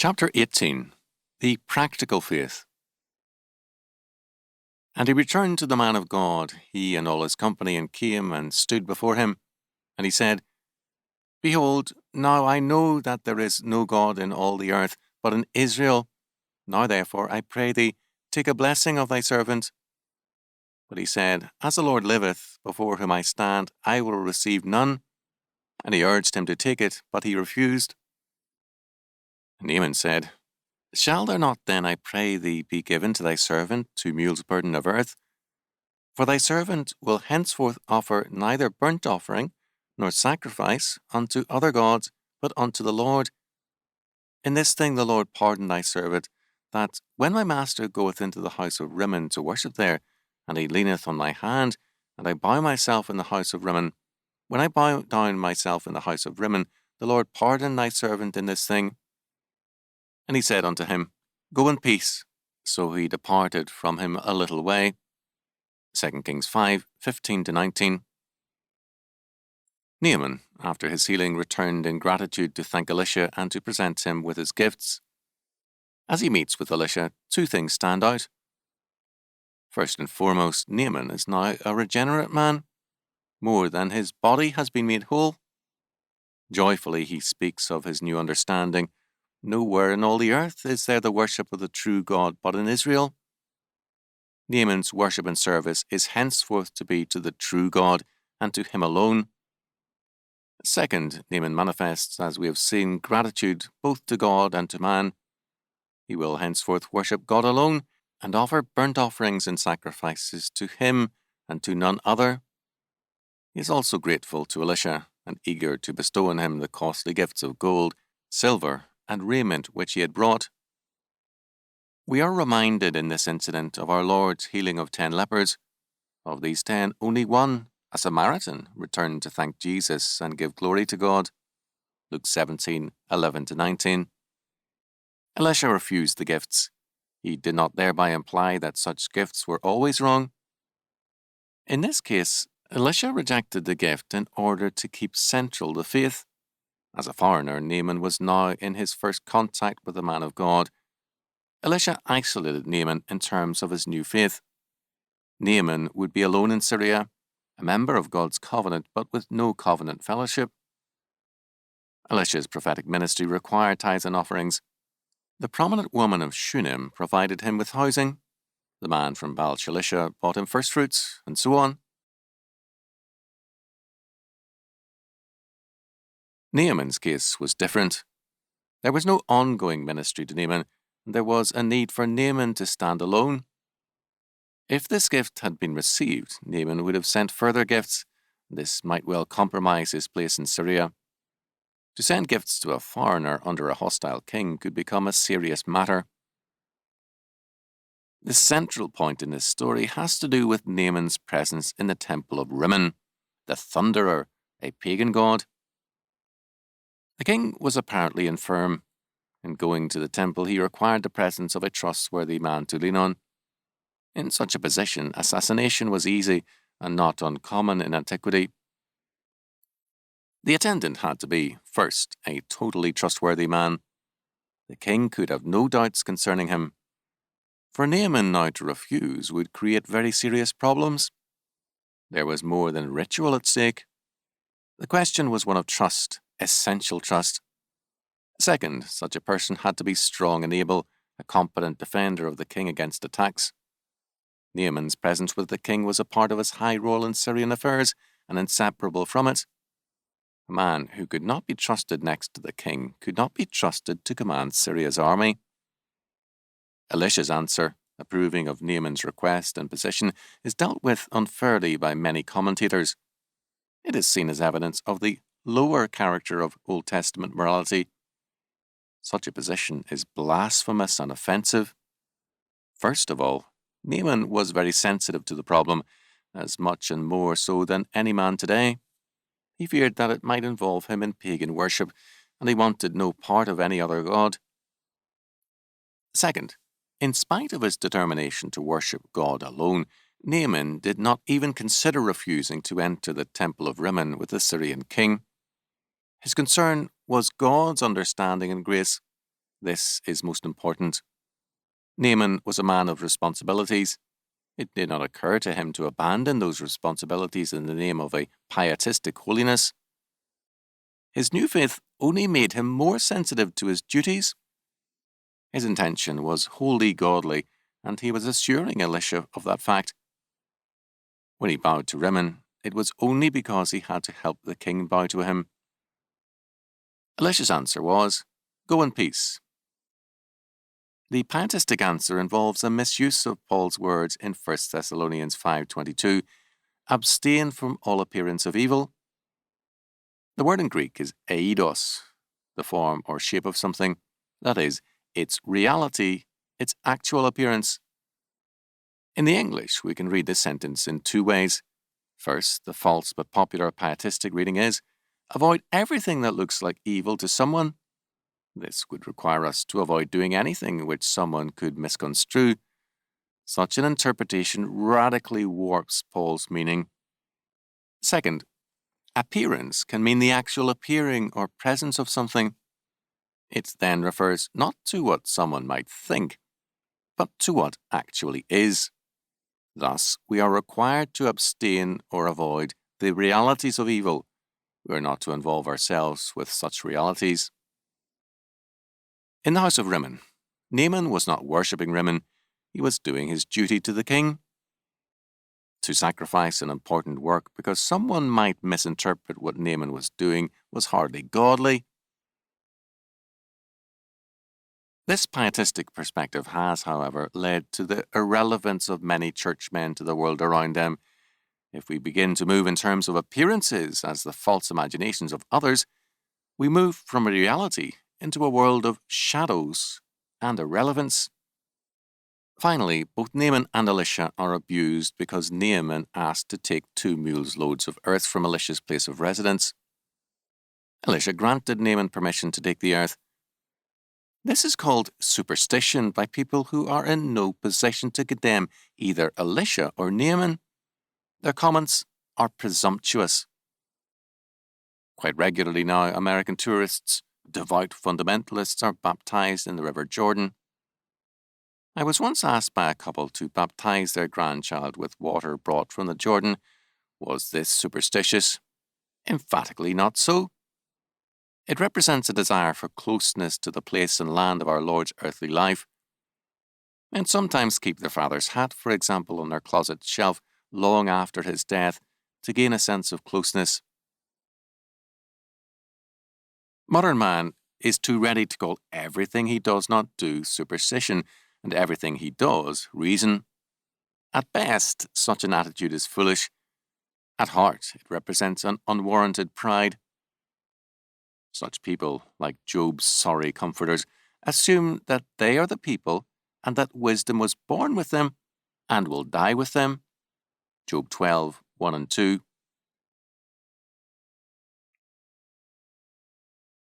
Chapter 18. The Practical Faith. And he returned to the man of God, he and all his company, and came and stood before him. And he said, Behold, now I know that there is no God in all the earth, but in Israel. Now therefore, I pray thee, take a blessing of thy servant. But he said, As the Lord liveth, before whom I stand, I will receive none. And he urged him to take it, but he refused. And Naaman said, Shall there not then, I pray thee, be given to thy servant 2 mules' burden of earth? For thy servant will henceforth offer neither burnt offering nor sacrifice unto other gods, but unto the Lord. In this thing the Lord pardon thy servant, that when my master goeth into the house of Rimmon to worship there, and he leaneth on thy hand, and I bow myself in the house of Rimmon, when I bow down myself in the house of Rimmon, the Lord pardon thy servant in this thing. And he said unto him, Go in peace. So he departed from him a little way. 2 Kings 5:15-19. Naaman, after his healing, returned in gratitude to thank Elisha and to present him with his gifts. As he meets with Elisha, 2 things stand out. First and foremost, Naaman is now a regenerate man. More than his body has been made whole. Joyfully he speaks of his new understanding. Nowhere in all the earth is there the worship of the true God but in Israel. Naaman's worship and service is henceforth to be to the true God and to him alone. Second, Naaman manifests, as we have seen, gratitude both to God and to man. He will henceforth worship God alone and offer burnt offerings and sacrifices to him and to none other. He is also grateful to Elisha and eager to bestow on him the costly gifts of gold, silver, and raiment which he had brought. We are reminded in this incident of our Lord's healing of 10 lepers. Of these 10, only one, a Samaritan, returned to thank Jesus and give glory to God. Luke 17:11-19. Elisha refused the gifts. He did not thereby imply that such gifts were always wrong. In this case, Elisha rejected the gift in order to keep central the faith. As a foreigner, Naaman was now in his first contact with the man of God. Elisha isolated Naaman in terms of his new faith. Naaman would be alone in Syria, a member of God's covenant, but with no covenant fellowship. Elisha's prophetic ministry required tithes and offerings. The prominent woman of Shunem provided him with housing. The man from Baal-Shalisha bought him firstfruits, and so on. Naaman's case was different. There was no ongoing ministry to Naaman, and there was a need for Naaman to stand alone. If this gift had been received, Naaman would have sent further gifts. This might well compromise his place in Syria. To send gifts to a foreigner under a hostile king could become a serious matter. The central point in this story has to do with Naaman's presence in the temple of Rimmon, the thunderer, a pagan god. The king was apparently infirm. In going to the temple, he required the presence of a trustworthy man to lean on. In such a position, assassination was easy and not uncommon in antiquity. The attendant had to be, first, a totally trustworthy man. The king could have no doubts concerning him. For Naaman now to refuse would create very serious problems. There was more than ritual at stake. The question was one of trust, essential trust. Second, such a person had to be strong and able, a competent defender of the king against attacks. Naaman's presence with the king was a part of his high role in Syrian affairs and inseparable from it. A man who could not be trusted next to the king could not be trusted to command Syria's army. Elisha's answer, approving of Naaman's request and position, is dealt with unfairly by many commentators. It is seen as evidence of the lower character of Old Testament morality. Such a position is blasphemous and offensive. First of all, Naaman was very sensitive to the problem, as much and more so than any man today. He feared that it might involve him in pagan worship, and he wanted no part of any other god. Second, in spite of his determination to worship God alone, Naaman did not even consider refusing to enter the temple of Rimmon with the Syrian king. His concern was God's understanding and grace. This is most important. Naaman was a man of responsibilities. It did not occur to him to abandon those responsibilities in the name of a pietistic holiness. His new faith only made him more sensitive to his duties. His intention was wholly godly, and he was assuring Elisha of that fact. When he bowed to Rimmon, it was only because he had to help the king bow to him. Elisha's answer was, "Go in peace." The pietistic answer involves a misuse of Paul's words in 1 Thessalonians 5:22, "Abstain from all appearance of evil." The word in Greek is eidos, the form or shape of something, that is, its reality, its actual appearance. In the English, we can read this sentence in two ways. First, the false but popular pietistic reading is, "Avoid everything that looks like evil to someone." This would require us to avoid doing anything which someone could misconstrue. Such an interpretation radically warps Paul's meaning. Second, appearance can mean the actual appearing or presence of something. It then refers not to what someone might think, but to what actually is. Thus, we are required to abstain or avoid the realities of evil. We are not to involve ourselves with such realities. In the house of Rimmon, Naaman was not worshipping Rimmon, he was doing his duty to the king. To sacrifice an important work because someone might misinterpret what Naaman was doing was hardly godly. This pietistic perspective has, however, led to the irrelevance of many churchmen to the world around them. If we begin to move in terms of appearances as the false imaginations of others, we move from a reality into a world of shadows and irrelevance. Finally, both Naaman and Elisha are abused because Naaman asked to take 2 mules' loads of earth from Elisha's place of residence. Elisha granted Naaman permission to take the earth. This is called superstition by people who are in no position to condemn either Elisha or Naaman. Their comments are presumptuous. Quite regularly now, American tourists, devout fundamentalists, are baptized in the River Jordan. I was once asked by a couple to baptize their grandchild with water brought from the Jordan. Was this superstitious? Emphatically not so. It represents a desire for closeness to the place and land of our Lord's earthly life. Men sometimes keep their father's hat, for example, on their closet shelf long after his death to gain a sense of closeness. Modern man is too ready to call everything he does not do superstition and everything he does reason. At best, such an attitude is foolish. At heart, it represents an unwarranted pride. Such people, like Job's sorry comforters, assume that they are the people and that wisdom was born with them and will die with them. Job 12:1 and 2.